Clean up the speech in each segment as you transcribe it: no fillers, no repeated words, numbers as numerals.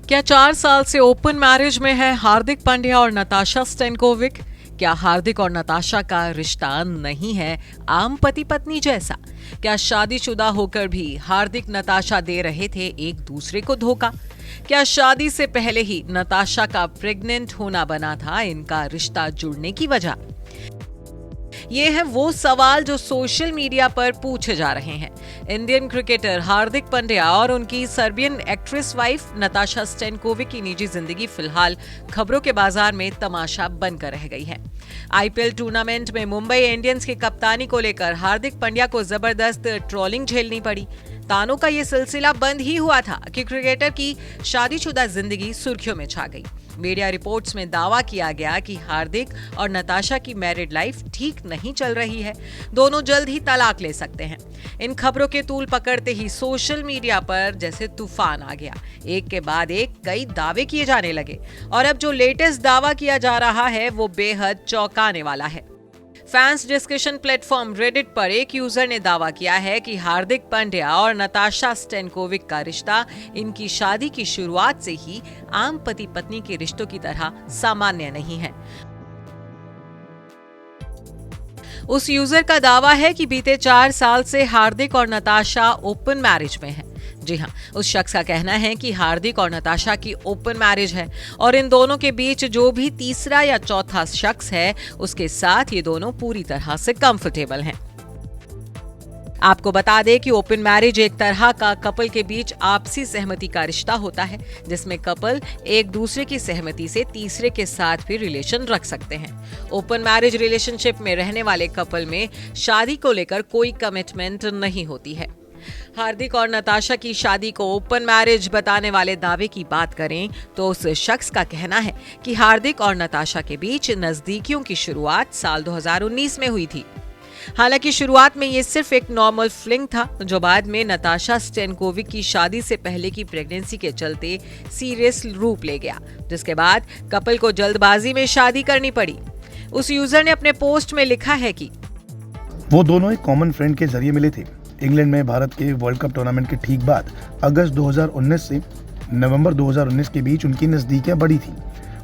क्या 4 साल से ओपन मैरिज में है हार्दिक पांड्या और नताशा स्टेनकोविक? क्या हार्दिक और नताशा का रिश्ता नहीं है आम पति पत्नी जैसा? क्या शादीशुदा होकर भी हार्दिक नताशा दे रहे थे एक दूसरे को धोखा? क्या शादी से पहले ही नताशा का प्रेग्नेंट होना बना था इनका रिश्ता जुड़ने की वजह? ये है वो सवाल जो सोशल मीडिया पर पूछे जा रहे हैं। इंडियन क्रिकेटर हार्दिक पांड्या और उनकी Serbian actress wife Natasha Stankovic की निजी जिंदगी फिलहाल खबरों के बाजार में तमाशा बनकर रह गई है। आईपीएल टूर्नामेंट में मुंबई इंडियंस की कप्तानी को लेकर हार्दिक पांड्या को जबरदस्त ट्रोलिंग झेलनी पड़ी। तानों का ये सिलसिला बंद ही हुआ था कि क्रिकेटर की शादीशुदा जिंदगी सुर्खियों में छा गई। मीडिया रिपोर्ट्स में दावा किया गया कि हार्दिक और नताशा की मैरिड लाइफ ठीक नहीं चल रही है, दोनों जल्द ही तलाक ले सकते हैं। इन खबरों के तूल पकड़ते ही सोशल मीडिया पर जैसे तूफान आ गया। एक के बाद एक कई दावे किए जाने लगे और अब जो लेटेस्ट दावा किया जा रहा है वो बेहद चौंकाने वाला है। फैंस डिस्कशन प्लेटफॉर्म रेडिट पर एक यूजर ने दावा किया है कि हार्दिक पांड्या और नताशा स्टेनकोविक का रिश्ता इनकी शादी की शुरुआत से ही आम पति पत्नी के रिश्तों की तरह सामान्य नहीं है। उस यूजर का दावा है कि बीते 4 साल से हार्दिक और नताशा ओपन मैरिज में हैं। जी हां, उस शख्स का कहना है कि हार्दिक और नताशा की ओपन मैरिज है और इन दोनों के बीच जो भी तीसरा या चौथा शख्स है उसके साथ ये दोनों पूरी तरह से कंफर्टेबल हैं। आपको बता दें कि ओपन मैरिज एक तरह का कपल के बीच आपसी सहमति का रिश्ता होता है, जिसमें कपल एक दूसरे की सहमति से तीसरे के साथ भी रिलेशन रख सकते हैं। ओपन मैरिज रिलेशनशिप में रहने वाले कपल में शादी को लेकर कोई कमिटमेंट नहीं होती है। हार्दिक और नताशा की शादी को ओपन मैरिज बताने वाले दावे की बात करें तो उस शख्स का कहना है कि हार्दिक और नताशा के बीच नजदीकियों की शुरुआत साल 2019 में हुई थी। हालांकि शुरुआत में ये सिर्फ एक नॉर्मल फ्लिंग था, जो बाद में नताशा स्टेनकोविक की शादी से पहले की प्रेगनेंसी के चलते सीरियस रूप ले गया, जिसके बाद कपल को जल्दबाजी में शादी करनी पड़ी। उस यूजर ने अपने पोस्ट में लिखा है कि वो दोनों एक कॉमन फ्रेंड के जरिए मिले थे। इंग्लैंड में भारत के वर्ल्ड कप टूर्नामेंट के ठीक बाद अगस्त 2019 से नवंबर 2019 के बीच उनकी नजदीकियां बढ़ी थी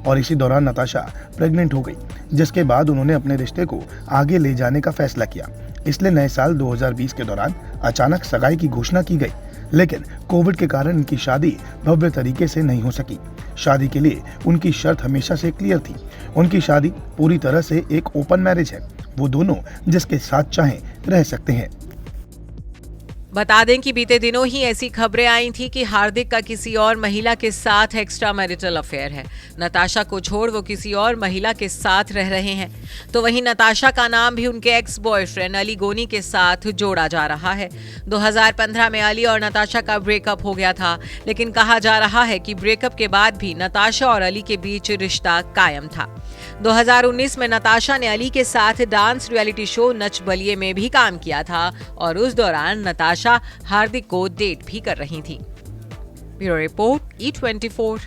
और इसी दौरान नताशा प्रेग्नेंट हो गई, जिसके बाद उन्होंने अपने रिश्ते को आगे ले जाने का फैसला किया। इसलिए नए साल 2020 के दौरान अचानक सगाई की घोषणा की गई, लेकिन कोविड के कारण इनकी शादी भव्य तरीके से नहीं हो सकी। शादी के लिए उनकी शर्त हमेशा से क्लियर थी। उनकी शादी पूरी तरह से एक ओपन मैरिज है। वो दोनों जिसके साथ चाहें रह सकते हैं। बता दें कि बीते दिनों ही ऐसी खबरें आई थी कि हार्दिक का किसी और महिला के साथ एक्स्ट्रा मैरिटल अफेयर है। नताशा को छोड़ वो किसी और महिला के साथ रह रहे हैं। तो वहीं नताशा का नाम भी उनके एक्स बॉयफ्रेंड अली गोनी के साथ जोड़ा जा रहा है। 2015 में अली और नताशा का ब्रेकअप हो गया था, लेकिन कहा जा रहा है कि ब्रेकअप के बाद भी नताशा और अली के बीच रिश्ता कायम था। 2019 में नताशा ने अली के साथ dance reality show Nach Baliye में भी काम किया था और उस दौरान नताशा हार्दिक को डेट भी कर रही थी। Bureau report E24।